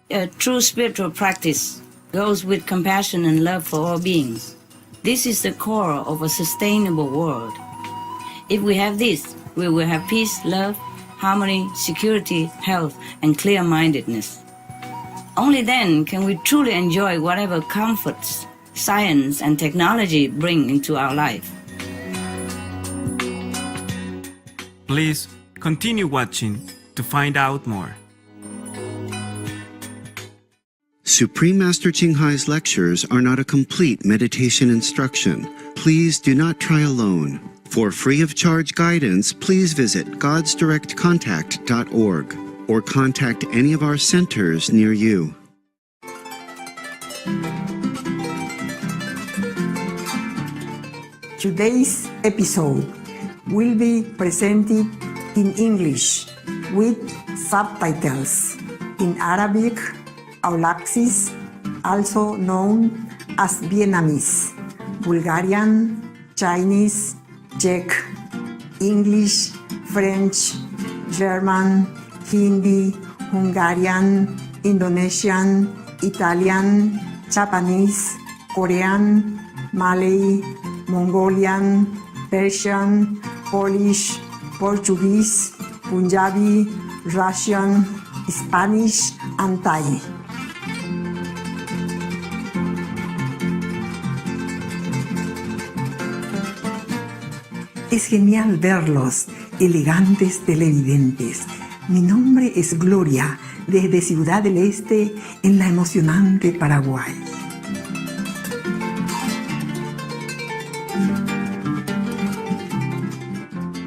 A true spiritual practice goes with compassion and love for all beings. This is the core of a sustainable world. If we have this, we will have peace, love, harmony, security, health, and clear-mindedness. Only then can we truly enjoy whatever comforts science and technology bring into our life. Please continue watching to find out more. Supreme Master Ching Hai's lectures are not a complete meditation instruction. Please do not try alone. For free of charge guidance, please visit godsdirectcontact.org or contact any of our centers near you. Today's episode will be presented in English with subtitles in Arabic, Aulaxis, also known as Vietnamese, Bulgarian, Chinese, Czech, English, French, German, Hindi, Hungarian, Indonesian, Italian, Japanese, Korean, Malay, Mongolian, Persian, Polish, Portuguese, Punjabi, Russian, Spanish, and Thai. Es genial verlos, elegantes televidentes. Mi nombre es Gloria, desde Ciudad del Este, en la emocionante Paraguay.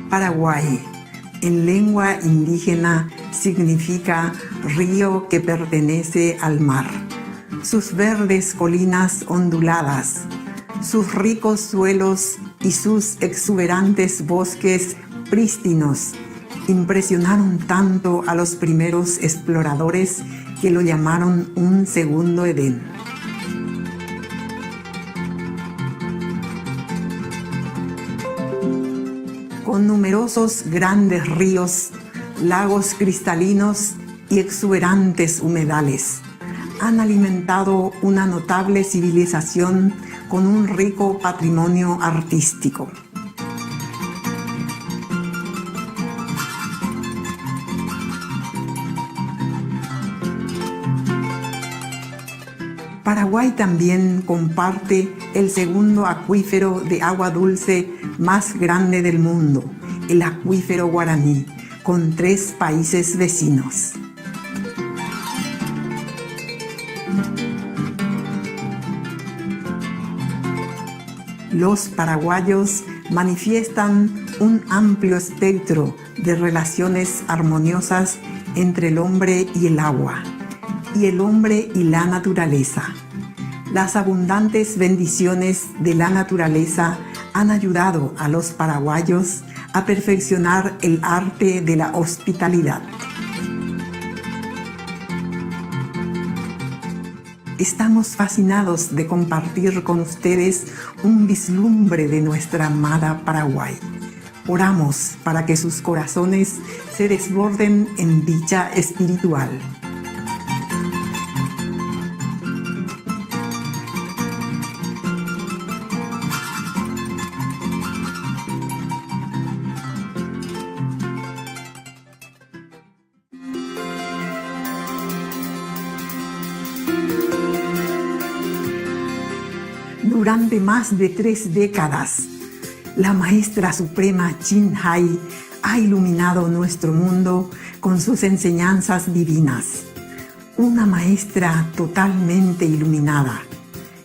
Paraguay, en lengua indígena, significa río que pertenece al mar. Sus verdes colinas onduladas, sus ricos suelos y sus exuberantes bosques prístinos impresionaron tanto a los primeros exploradores que lo llamaron un segundo Edén. Con numerosos grandes ríos, lagos cristalinos y exuberantes humedales, han alimentado una notable civilización con un rico patrimonio artístico. Paraguay también comparte el segundo acuífero de agua dulce más grande del mundo, el acuífero Guaraní, con 3 países vecinos. Los paraguayos manifiestan un amplio espectro de relaciones armoniosas entre el hombre y el agua, y el hombre y la naturaleza. Las abundantes bendiciones de la naturaleza han ayudado a los paraguayos a perfeccionar el arte de la hospitalidad. Estamos fascinados de compartir con ustedes un vislumbre de nuestra amada Paraguay. Oramos para que sus corazones se desborden en dicha espiritual. Durante más de 3 décadas, la Maestra Suprema Ching Hai ha iluminado nuestro mundo con sus enseñanzas divinas. Una maestra totalmente iluminada.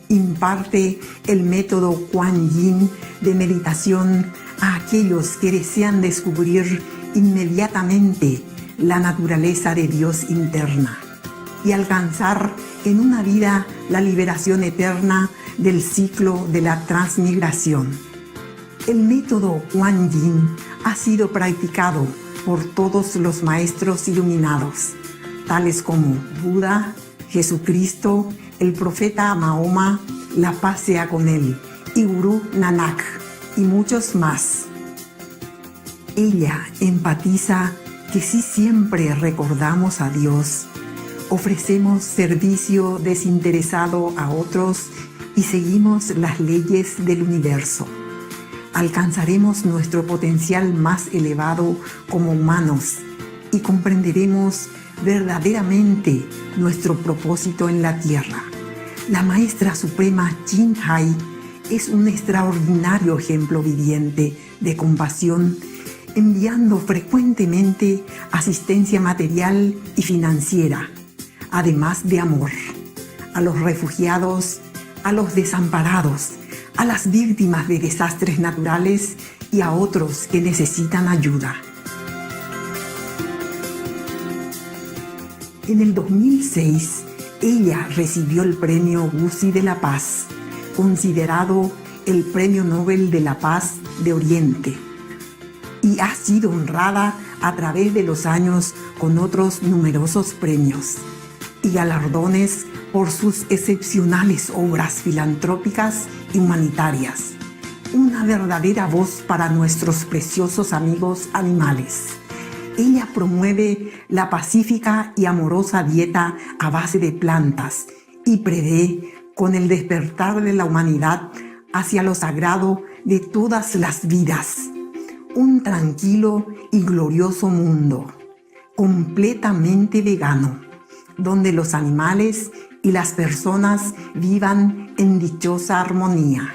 Imparte el método Kuan Yin de meditación a aquellos que desean descubrir inmediatamente la naturaleza de Dios interna y alcanzar en una vida la liberación eterna del ciclo de la transmigración. El método Kuan Yin ha sido practicado por todos los maestros iluminados, tales como Buda, Jesucristo, el profeta Mahoma, la paz sea con él, y Gurú Nanak, y muchos más. Ella enfatiza que si siempre recordamos a Dios, ofrecemos servicio desinteresado a otros y seguimos las leyes del universo. Alcanzaremos nuestro potencial más elevado como humanos y comprenderemos verdaderamente nuestro propósito en la Tierra. La Maestra Suprema Ching es un extraordinario ejemplo viviente de compasión, enviando frecuentemente asistencia material y financiera, además de amor, a los refugiados, a los desamparados, a las víctimas de desastres naturales y a otros que necesitan ayuda. En el 2006, ella recibió el Premio Guzzi de la Paz, considerado el Premio Nobel de la Paz de Oriente, y ha sido honrada a través de los años con otros numerosos premios y galardones por sus excepcionales obras filantrópicas y humanitarias. Una verdadera voz para nuestros preciosos amigos animales. Ella promueve la pacífica y amorosa dieta a base de plantas y prevé, con el despertar de la humanidad hacia lo sagrado de todas las vidas, un tranquilo y glorioso mundo, completamente vegano, donde los animales y las personas vivan en dichosa armonía.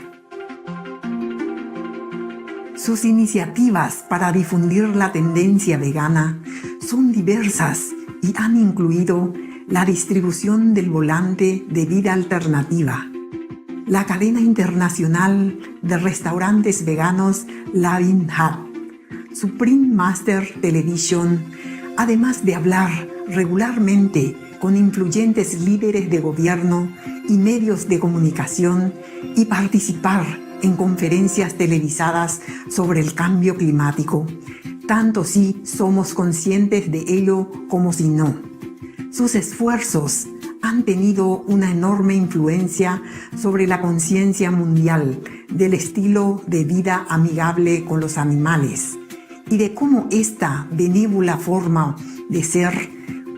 Sus iniciativas para difundir la tendencia vegana son diversas y han incluido la distribución del volante de vida alternativa, la cadena internacional de restaurantes veganos Loving Hut, Supreme Master Television, además de hablar regularmente con influyentes líderes de gobierno y medios de comunicación y participar en conferencias televisadas sobre el cambio climático, tanto si somos conscientes de ello como si no. Sus esfuerzos han tenido una enorme influencia sobre la conciencia mundial del estilo de vida amigable con los animales y de cómo esta benévola forma de ser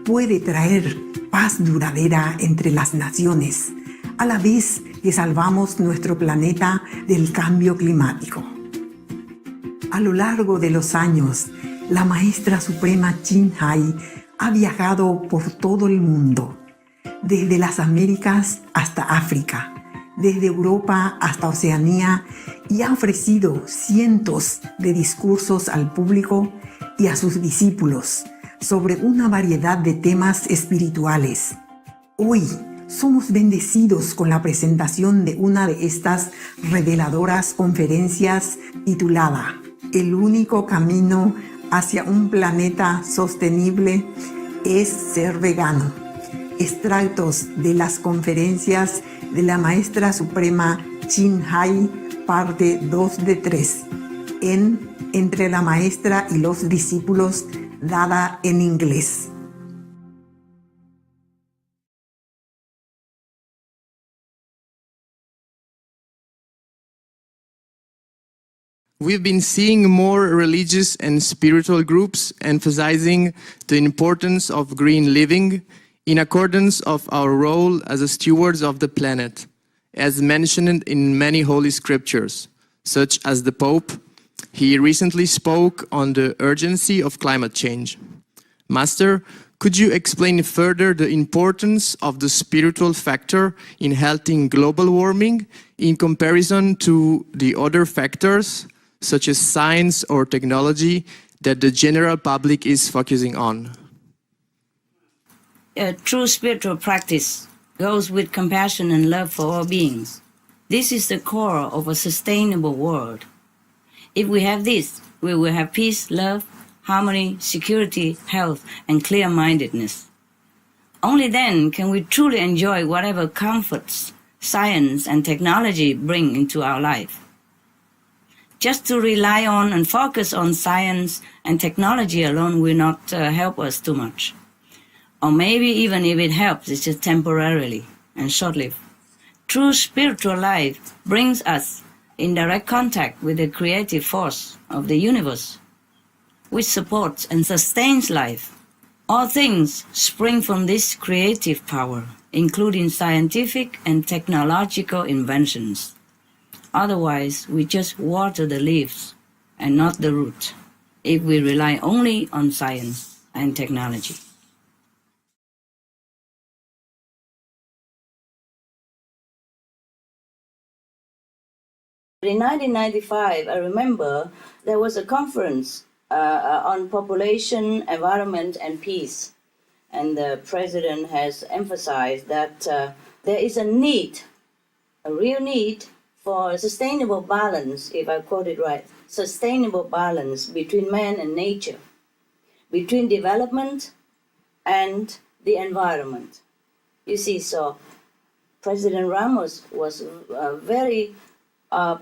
puede traer paz duradera entre las naciones, a la vez que salvamos nuestro planeta del cambio climático. A lo largo de los años, la Maestra Suprema Ching ha viajado por todo el mundo, desde las Américas hasta África, desde Europa hasta Oceanía, y ha ofrecido cientos de discursos al público y a sus discípulos sobre una variedad de temas espirituales. Hoy somos bendecidos con la presentación de una de estas reveladoras conferencias titulada El único camino hacia un planeta sostenible es ser vegano. Extractos de las conferencias de la Maestra Suprema Ching parte 2 de 3, en Entre la Maestra y los Discípulos, dada en inglés. We've been seeing more religious and spiritual groups emphasizing the importance of green living in accordance of our role as stewards of the planet, as mentioned in many holy scriptures, such as the Pope. He recently spoke on the urgency of climate change. Master, could you explain further the importance of the spiritual factor in halting global warming in comparison to the other factors, such as science or technology, that the general public is focusing on? A true spiritual practice goes with compassion and love for all beings. This is the core of a sustainable world. If we have this, we will have peace, love, harmony, security, health, and clear-mindedness. Only then can we truly enjoy whatever comforts science and technology bring into our life. Just to rely on and focus on science and technology alone will not help us too much. Or maybe even if it helps, it's just temporarily and short-lived. True spiritual life brings us in direct contact with the creative force of the universe, which supports and sustains life. All things spring from this creative power, including scientific and technological inventions. Otherwise, we just water the leaves and not the root, if we rely only on science and technology. In 1995, I remember there was a conference on population, environment, and peace. And the president has emphasized that there is a need, a real need for sustainable balance, if I quote it right, sustainable balance between man and nature, between development and the environment. You see, so President Ramos was very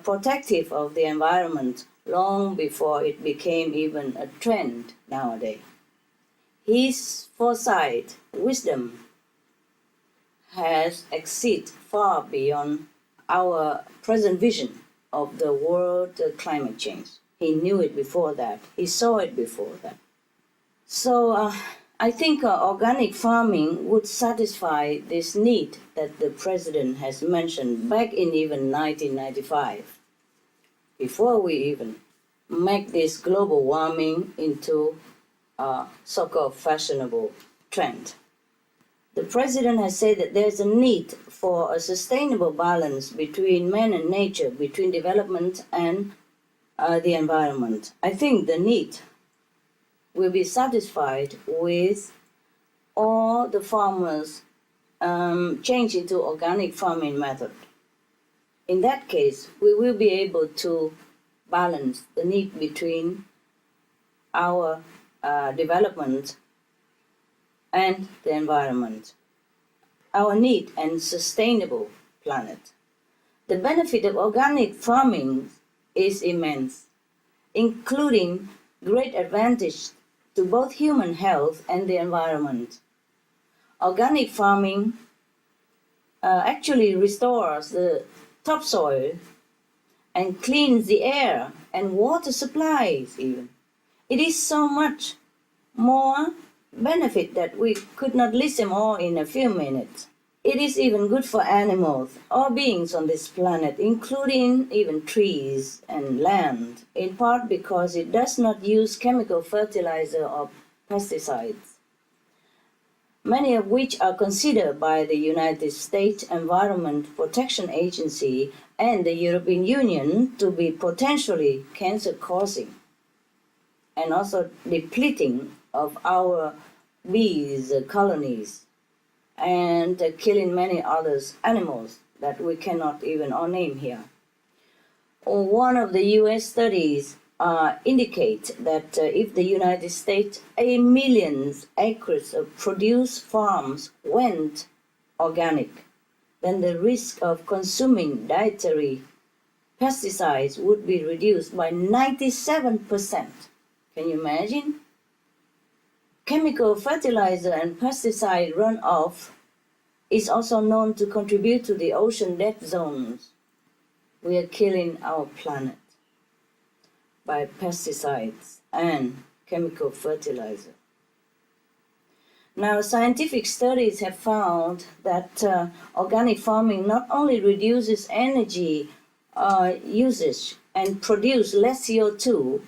protective of the environment long before it became even a trend nowadays. His foresight, wisdom, has exceeded far beyond our present vision of the world climate change. He knew it before that. He saw it before that. So I think organic farming would satisfy this need that the president has mentioned back in even 1995, before we even make this global warming into a so-called fashionable trend. The president has said that there's a need for a sustainable balance between man and nature, between development and the environment. I think the need will be satisfied with all the farmers change into organic farming method. In that case, we will be able to balance the need between our development and the environment, our need and sustainable planet. The benefit of organic farming is immense, including great advantage to both human health and the environment. Organic farming actually restores the topsoil and cleans the air and water supplies even. It is so much more benefit that we could not list them all in a few minutes. It is even good for animals, all beings on this planet, including even trees and land, in part because it does not use chemical fertilizer or pesticides, many of which are considered by the United States Environment Protection Agency and the European Union to be potentially cancer-causing and also depleting of our bees colonies and killing many other animals that we cannot even all name here. One of the US studies indicate that if the United States 8 million acres of produce farms went organic, then the risk of consuming dietary pesticides would be reduced by 97%. Can you imagine? Chemical fertilizer and pesticide runoff is also known to contribute to the ocean death zones. We are killing our planet by pesticides and chemical fertilizer. Now, scientific studies have found that organic farming not only reduces energy usage and produce less CO2,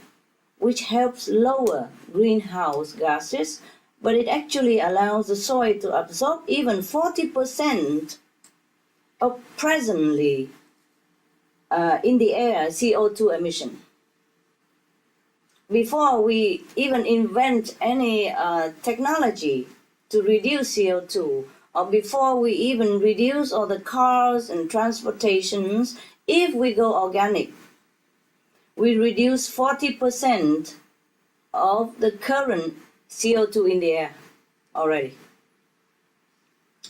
which helps lower greenhouse gases, but it actually allows the soil to absorb even 40% of presently in the air CO2 emission. Before we even invent any technology to reduce CO2, or before we even reduce all the cars and transportations, if we go organic, we reduce 40% of the current CO2 in the air already,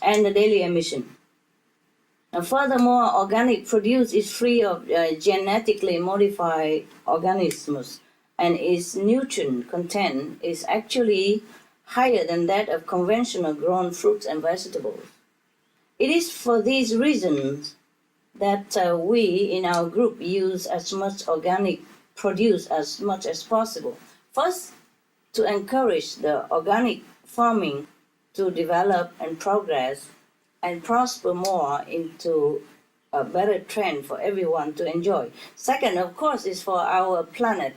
and the daily emission. And furthermore, organic produce is free of genetically modified organisms, and its nutrient content is actually higher than that of conventional grown fruits and vegetables. It is for these reasons that we in our group use as much organic produce as much as possible. First, to encourage the organic farming to develop and progress and prosper more into a better trend for everyone to enjoy. Second, of course, is for our planet.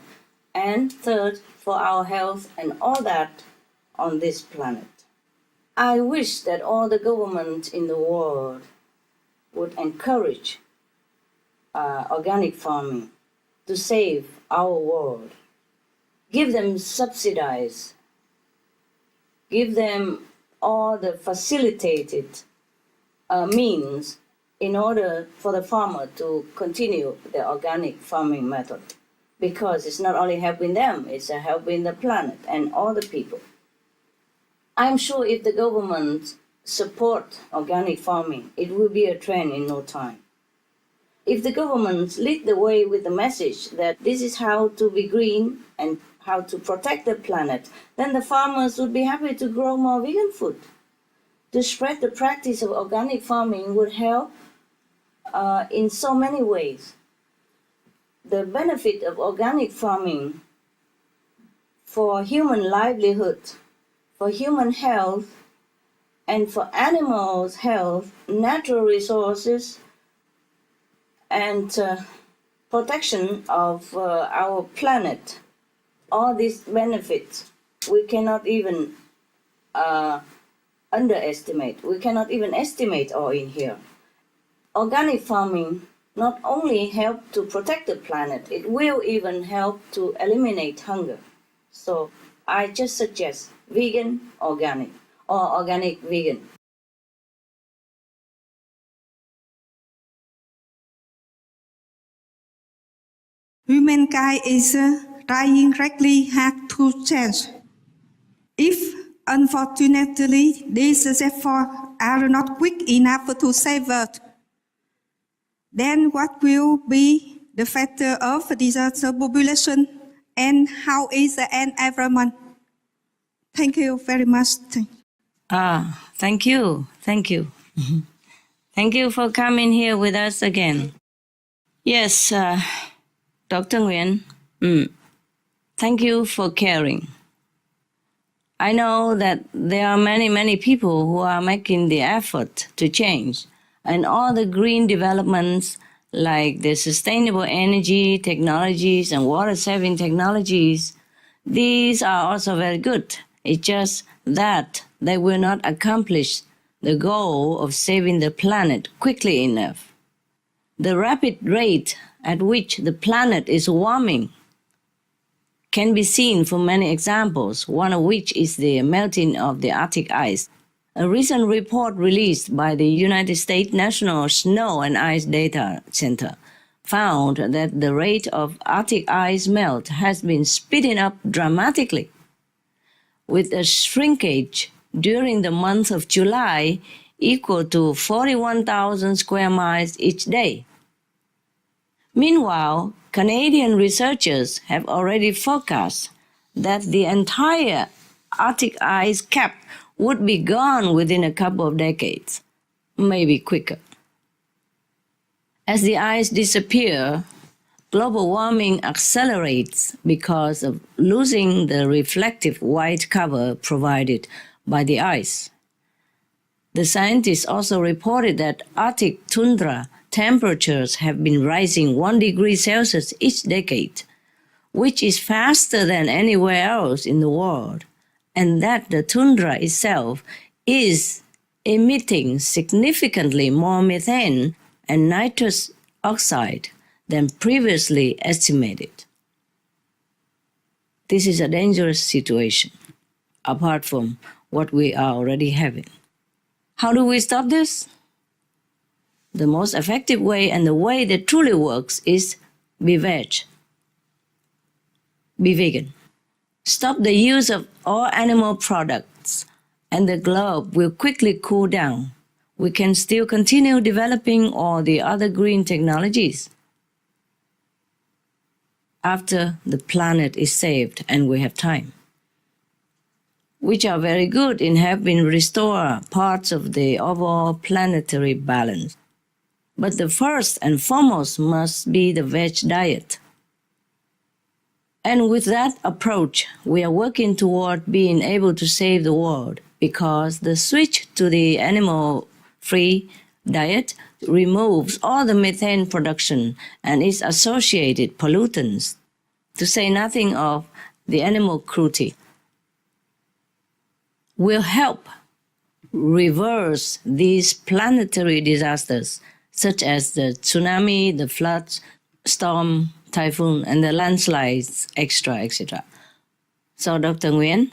And third, for our health and all that on this planet. I wish that all the governments in the world would encourage organic farming to save our world. Give them subsidies. Give them all the facilitated means in order for the farmer to continue the organic farming method. Because it's not only helping them, it's helping the planet and all the people. I'm sure if the government support organic farming, it will be a trend in no time. If the government lead the way with the message that this is how to be green and how to protect the planet, then the farmers would be happy to grow more vegan food. To spread the practice of organic farming would help in so many ways. The benefit of organic farming for human livelihood, for human health, and for animals' health, natural resources, and protection of our planet. All these benefits we cannot even underestimate. We cannot even estimate all in here. Organic farming not only help to protect the planet, it will even help to eliminate hunger. So I just suggest vegan organic or organic vegan. Humankind is trying greatly hard to change. If, unfortunately, these efforts are not quick enough to save Earth, then what will be the fate of disaster population and how is the environment? Thank you very much. Thank you. Thank you. Thank you for coming here with us again. Yes, Dr. Nguyen, thank you for caring. I know that there are many, many people who are making the effort to change, and all the green developments like the sustainable energy technologies and water-saving technologies, these are also very good. It's just that they will not accomplish the goal of saving the planet quickly enough. The rapid rate at which the planet is warming can be seen from many examples, one of which is the melting of the Arctic ice. A recent report released by the United States National Snow and Ice Data Center found that the rate of Arctic ice melt has been speeding up dramatically, with a shrinkage during the month of July equal to 41,000 square miles each day. Meanwhile, Canadian researchers have already forecast that the entire Arctic ice cap would be gone within a couple of decades, maybe quicker. As the ice disappears, global warming accelerates because of losing the reflective white cover provided by the ice. The scientists also reported that Arctic tundra temperatures have been rising 1 degree Celsius each decade, which is faster than anywhere else in the world, and that the tundra itself is emitting significantly more methane and nitrous oxide than previously estimated. This is a dangerous situation, apart from what we are already having. How do we stop this? The most effective way and the way that truly works is be veg. Be vegan. Stop the use of all animal products, and the globe will quickly cool down. We can still continue developing all the other green technologies after the planet is saved and we have time, which are very good in helping restore parts of the overall planetary balance. But the first and foremost must be the veg diet. And with that approach, we are working toward being able to save the world, because the switch to the animal-free diet removes all the methane production and its associated pollutants, to say nothing of the animal cruelty. Will help reverse these planetary disasters, such as the tsunami, the floods, storm, typhoon, and the landslides, etc. So, Dr. Nguyen,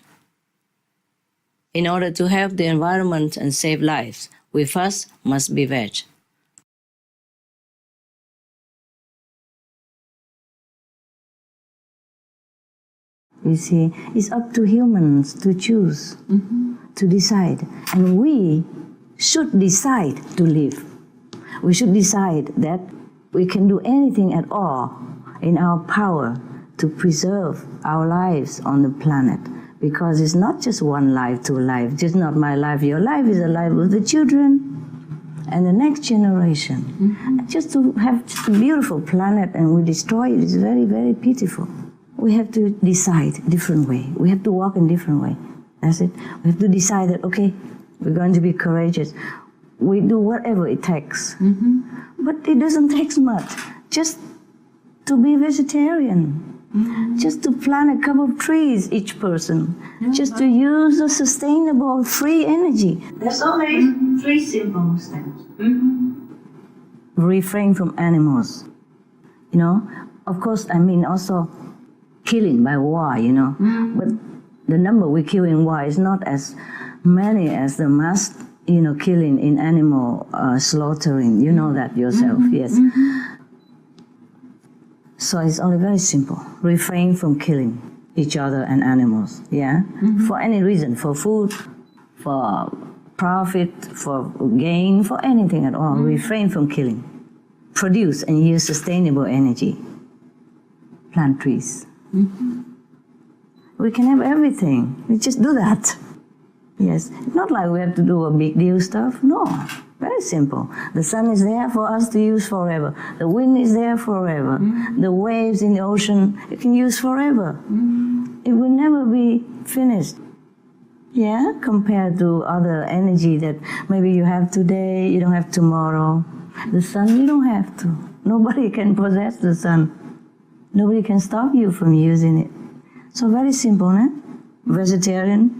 in order to help the environment and save lives, we first must be veg. You see, it's up to humans to choose, to decide. And we should decide to live. We should decide that we can do anything at all in our power to preserve our lives on the planet. Because it's not just one life, two lives, just not my life, your life is the life of the children and the next generation. Just to have just a beautiful planet and we destroy it is very, very pitiful. We have to decide a different way. We have to walk in a different way. That's it. We have to decide that, okay, we're going to be courageous. We do whatever it takes. But it doesn't take much. Just to be vegetarian. Just to plant a couple of trees, each person. Just to use a sustainable, free energy. That's only 3 simple steps. Refrain from animals. You know, of course, I mean also killing by war, you know. But the number we kill in war is not as many as the mass, you know, killing in animal slaughtering. You know that yourself, yes. So it's only very simple. Refrain from killing each other and animals, yeah? For any reason, for food, for profit, for gain, for anything at all. Refrain from killing. Produce and use sustainable energy. Plant trees. We can have everything. We just do that. Yes. Not like we have to do a big deal stuff. No. Very simple. The sun is there for us to use forever. The wind is there forever. The waves in the ocean you can use forever. It will never be finished. Yeah, compared to other energy that maybe you have today, you don't have tomorrow. The sun, you don't have to. Nobody can possess the sun. Nobody can stop you from using it. So very simple, eh? Vegetarian,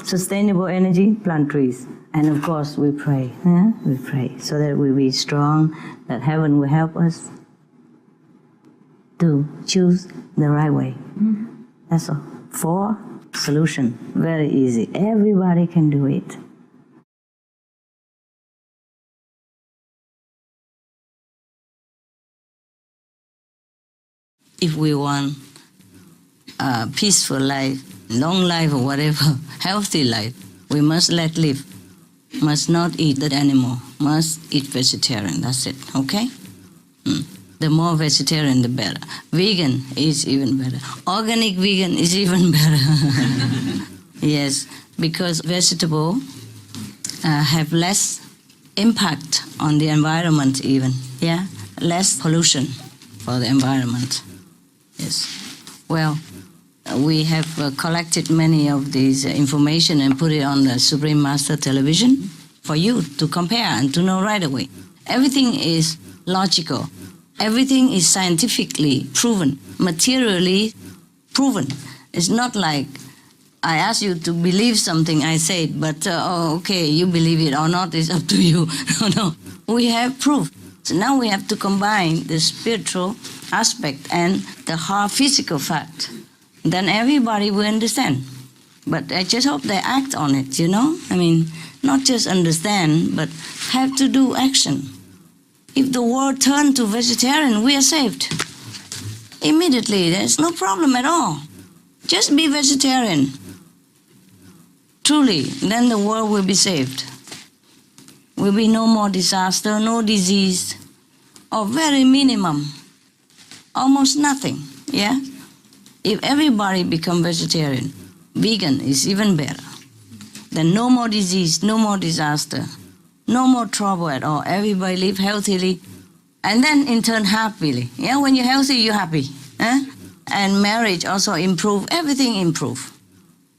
sustainable energy, plant trees. And of course we pray, we pray so that we be strong, that heaven will help us to choose the right way. That's all. 4 solution, very easy. Everybody can do it. If we want a peaceful life, long life or whatever, healthy life, we must let live. Must not eat that animal, must eat vegetarian, that's it, okay? The more vegetarian, the better. Vegan is even better. Organic vegan is even better. Yes, because vegetable have less impact on the environment even, yeah? Less pollution for the environment, yes. Well, we have collected many of these information and put it on the Supreme Master television for you to compare and to know right away. Everything is logical. Everything is scientifically proven, materially proven. It's not like I ask you to believe something I said, but okay, you believe it or not, it's up to you. No, we have proof. So now we have to combine the spiritual aspect and the hard physical fact. Then everybody will understand. But I just hope they act on it, you know? I mean, not just understand, but have to do action. If the world turned to vegetarian, we are saved. Immediately, there's no problem at all. Just be vegetarian. Truly, then the world will be saved. Will be no more disaster, no disease, or very minimum, almost nothing, yeah? If everybody become vegetarian, vegan is even better. Then no more disease, no more disaster, no more trouble at all. Everybody live healthily, and then in turn happily. Yeah, when you're healthy, you're happy. And marriage also improve, everything improve.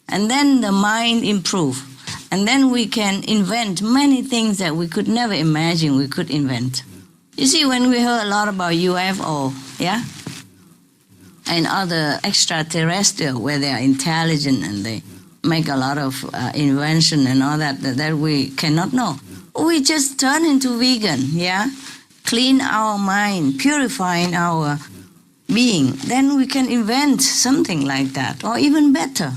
And then the mind improve. And then we can invent many things that we could never imagine we could invent. You see, when we heard a lot about UFO, yeah? And other extraterrestrial, where they are intelligent and they make a lot of invention and all that we cannot know. We just turn into vegan, yeah? Clean our mind, purifying our being. Then we can invent something like that, or even better.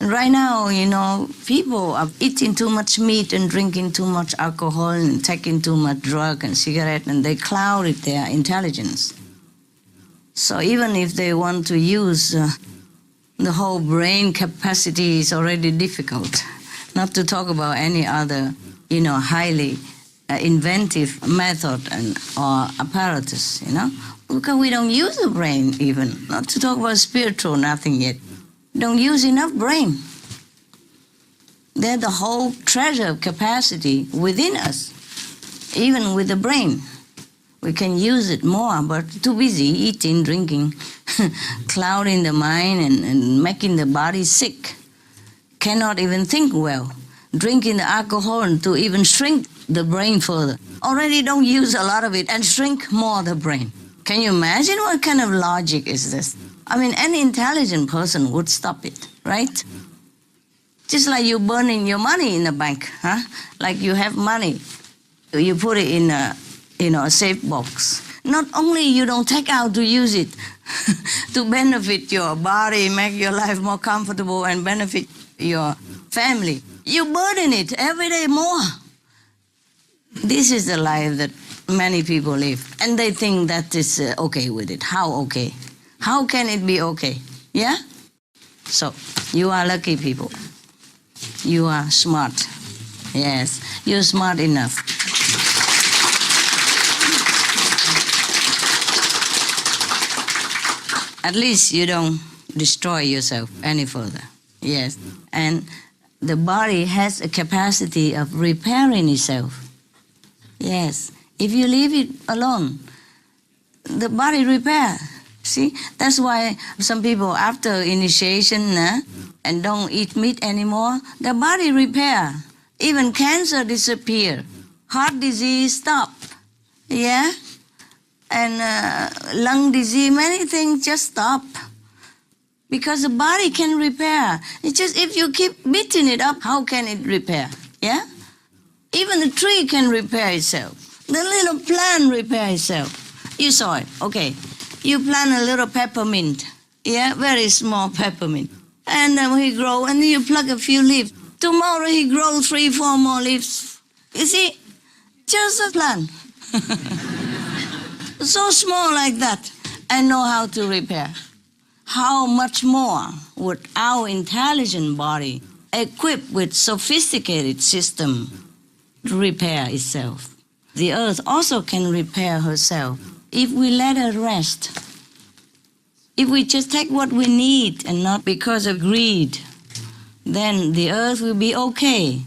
Right now, you know, people are eating too much meat and drinking too much alcohol and taking too much drug and cigarette, and they clouded their intelligence. So even if they want to use the whole brain capacity is already difficult, not to talk about any other, you know, highly inventive method or apparatus, you know, because we don't use the brain even, not to talk about spiritual, nothing yet. Don't use enough brain. There's the whole treasure of capacity within us, even with the brain. We can use it more, but too busy eating, drinking, clouding the mind and making the body sick. Cannot even think well. Drinking the alcohol to even shrink the brain further. Already don't use a lot of it and shrink more the brain. Can you imagine what kind of logic is this? I mean, any intelligent person would stop it, right? Just like you burning your money in the bank, huh? Like you have money, you put it in a, you know, a safe box. Not only you don't take out to use it to benefit your body, make your life more comfortable and benefit your family, you burden it every day more. This is the life that many people live, and they think that is okay with it. How okay? How can it be okay? Yeah? So, you are lucky people. You are smart. Yes, you're smart enough. At least you don't destroy yourself any further. Yes. And the body has a capacity of repairing itself. Yes. If you leave it alone, the body repair. See, that's why some people after initiation and don't eat meat anymore, the body repair. Even cancer disappear. Heart disease stop. Yeah? And lung disease, many things just stop. Because the body can repair. It's just if you keep beating it up, how can it repair? Yeah? Even the tree can repair itself. The little plant repair itself. You saw it, okay. You plant a little peppermint, yeah, very small peppermint. And then he grow, and you pluck a few leaves. Tomorrow he grows 3, 4 more leaves. You see, just a plant. So small like that, and know how to repair. How much more would our intelligent body, equipped with sophisticated system, to repair itself? The earth also can repair herself if we let her rest. If we just take what we need and not because of greed, then the earth will be okay.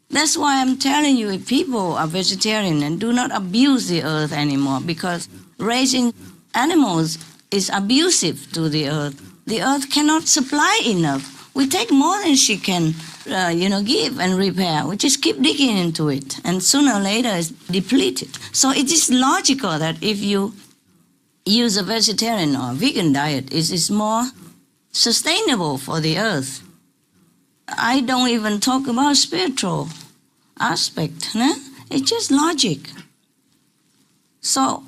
That's why I'm telling you, if people are vegetarian and do not abuse the earth anymore, because raising animals is abusive to the earth. The earth cannot supply enough. We take more than she can, give and repair. We just keep digging into it, and sooner or later it's depleted. So it is logical that if you use a vegetarian or vegan diet, it is more sustainable for the earth. I don't even talk about spiritual aspect. It's just logic. So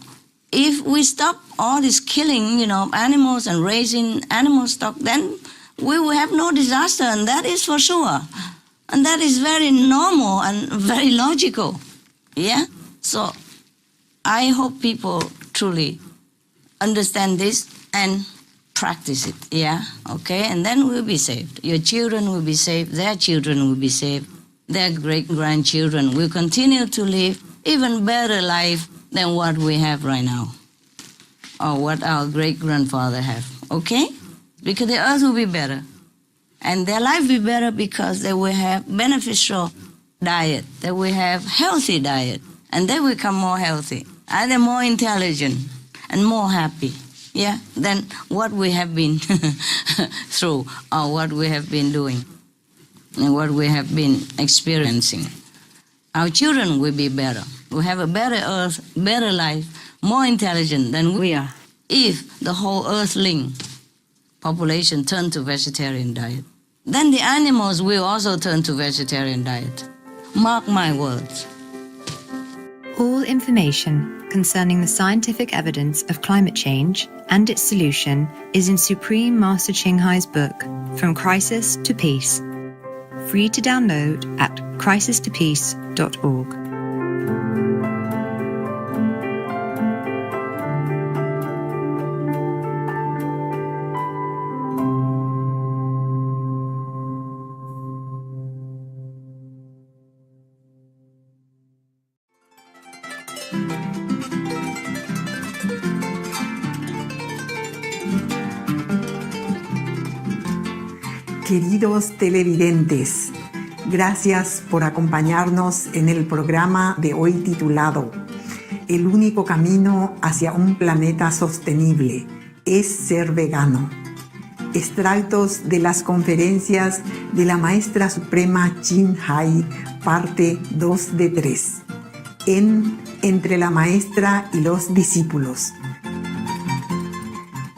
if we stop all this killing, animals and raising animal stock, then we will have no disaster, and that is for sure. And that is very normal and very logical. Yeah? So I hope people truly understand this and practice it. Yeah? Okay? And then we'll be saved. Your children will be saved. Their children will be saved. Their great-grandchildren will continue to live even better life than what we have right now, or what our great-grandfather have. Okay? Because the earth will be better. And their life will be better because they will have beneficial diet. They will have healthy diet. And they will become more healthy. And they're more intelligent and more happy. Yeah, than what we have been through, or what we have been doing, and what we have been experiencing. Our children will be better. We'll have a better earth, better life, more intelligent than we are, if the whole earthling population turn to vegetarian diet. Then the animals will also turn to vegetarian diet. Mark my words. All information concerning the scientific evidence of climate change and its solution is in Supreme Master Ching Hai's book, From Crisis to Peace, free to download at crisistopeace.org. Queridos televidentes, gracias por acompañarnos en el programa de hoy titulado El único camino hacia un planeta sostenible es ser vegano. Extractos de las conferencias de la Maestra Suprema Ching Hai, parte 2 de 3, en Entre la Maestra y los Discípulos.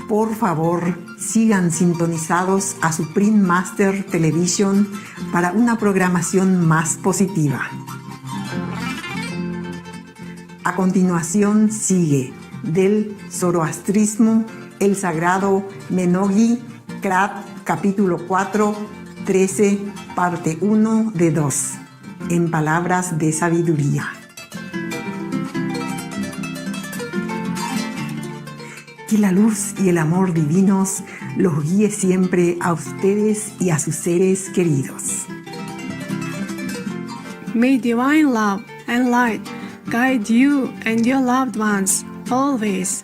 Por favor, sigan sintonizados a Supreme Master Television para una programación más positiva. A continuación sigue del Zoroastrismo el Sagrado Menogi Krat, capítulo 4, 13, parte 1 de 2, en palabras de sabiduría. Que la luz y el amor divinos los guíe siempre a ustedes y a sus seres queridos. May divine love and light guide you and your loved ones always.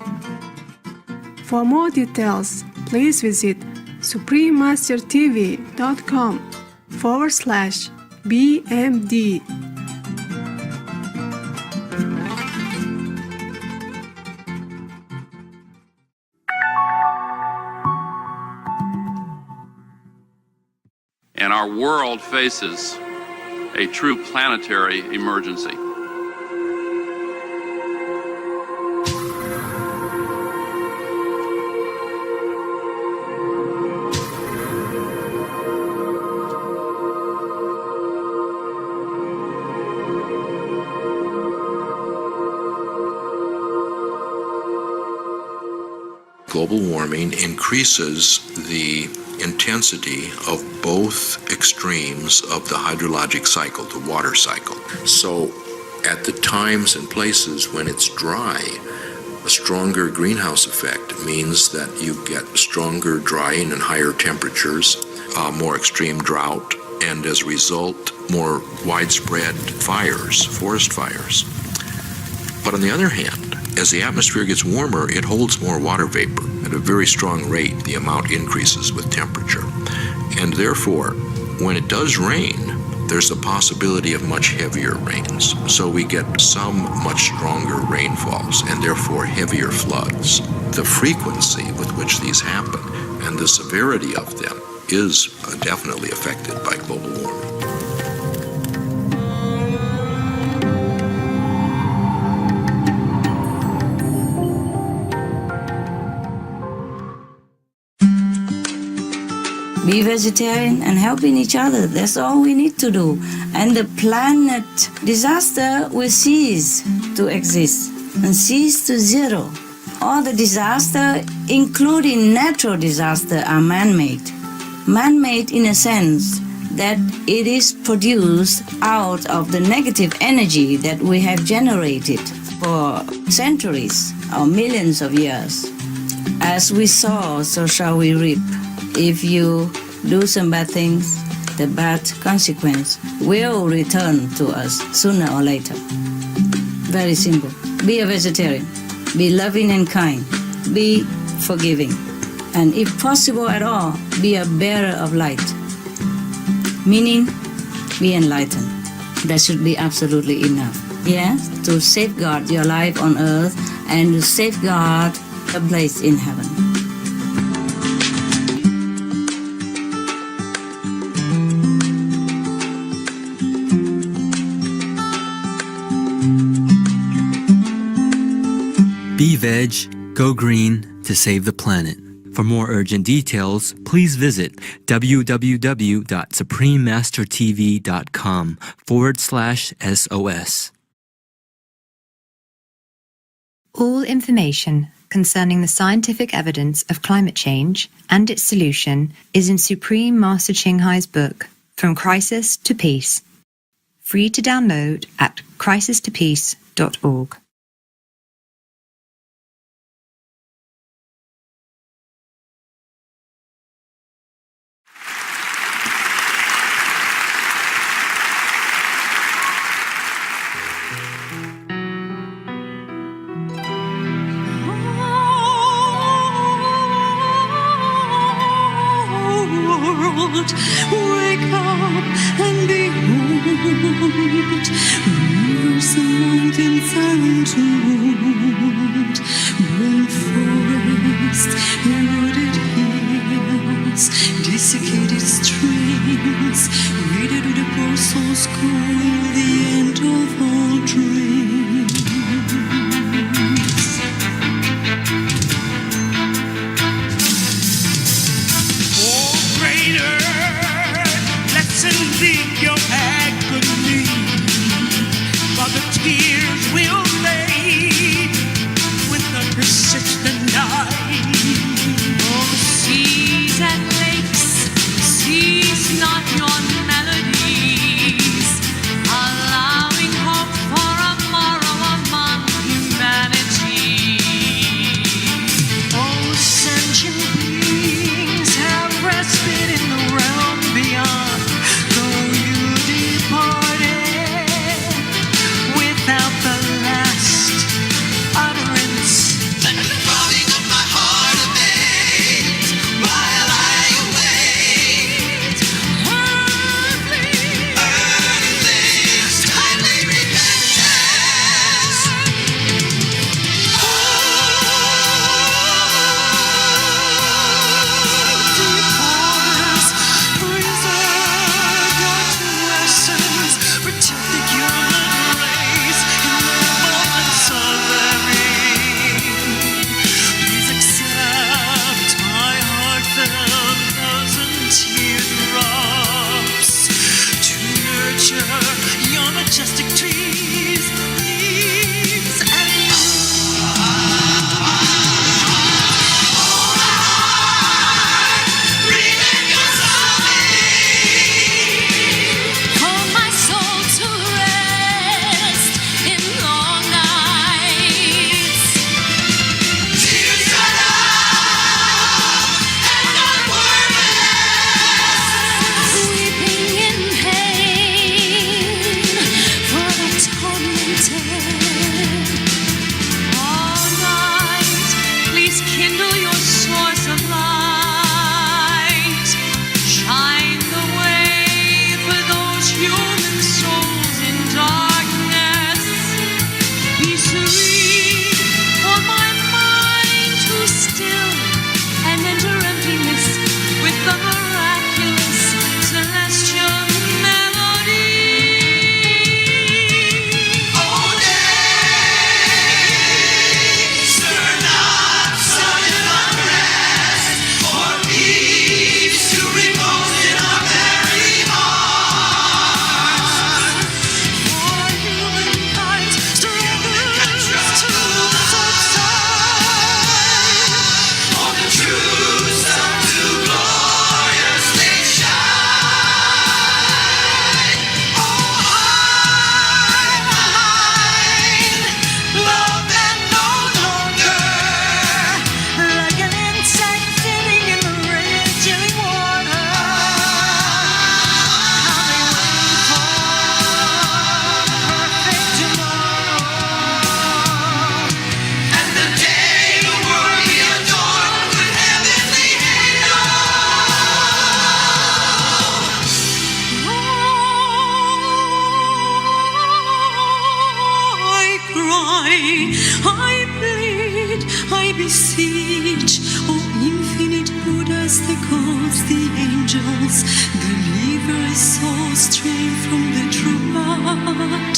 For more details, please visit suprememastertv.com/BMD. And our world faces a true planetary emergency. Global warming increases the intensity of both extremes of the hydrologic cycle, the water cycle. So at the times and places when it's dry, a stronger greenhouse effect means that you get stronger drying and higher temperatures, more extreme drought, and as a result, more widespread fires, forest fires. But on the other hand, as the atmosphere gets warmer, it holds more water vapor. At a very strong rate, the amount increases with temperature. And therefore, when it does rain, there's the possibility of much heavier rains. So we get some much stronger rainfalls and therefore heavier floods. The frequency with which these happen and the severity of them is definitely affected by global warming. Be vegetarian and helping each other. That's all we need to do. And the planet disaster will cease to exist and cease to zero. All the disaster, including natural disaster, are man-made. Man-made in a sense that it is produced out of the negative energy that we have generated for centuries or millions of years. As we sow, so shall we reap. If you do some bad things, the bad consequence will return to us sooner or later. Very simple. Be a vegetarian. Be loving and kind. Be forgiving. And if possible at all, be a bearer of light. Meaning, be enlightened. That should be absolutely enough. Yes, to safeguard your life on earth and to safeguard a place in heaven. Be veg, go green to save the planet. For more urgent details, please visit www.suprememastertv.com/SOS. All information concerning the scientific evidence of climate change and its solution is in Supreme Master Ching Hai's book, From Crisis to Peace. Free to download at crisistopeace.org. Wake up and behold, rivers and mountains are entombed, burnt forests, eroded hills, desiccated streams, ready to the poor soul's calling, the end of all dreams. Your agony, but the tears will fade with the persistent night. Oh, seas and lakes, cease not your melodies, allowing hope for a morrow among humanity. Oh, sentient beings have respite in the realm beyond. Without the last utterance, the throbbing of my heart abates while I await earthling's timely repentance. Deep waters, preserve your true essence, protect the human race in the moments of their need. Please accept my heartfelt thousand teardrops to nurture your majestic trees, leaves, and For my soul to rest in long nights. tears dried up and unworthless, Weeping in pain for the tormented. All night, please kindle your source of light. Shine the way for those human souls in darkness. Be serene for my mind to still and enter emptiness with the miraculous celestial melody. oh day, stir not sudden unrest, for peace to repose in our very hearts. For humankind struggles to subside, all the true sun to gloriously shine. Oh, high mind, love that no longer, like an insect sitting in the raging water. How they wait for perfect tomorrow, and the day the world be adorned with heavenly halos. I cry, I plead, I beseech, O infinite Buddhas, the gods, the angels, deliver us all straight from the true path.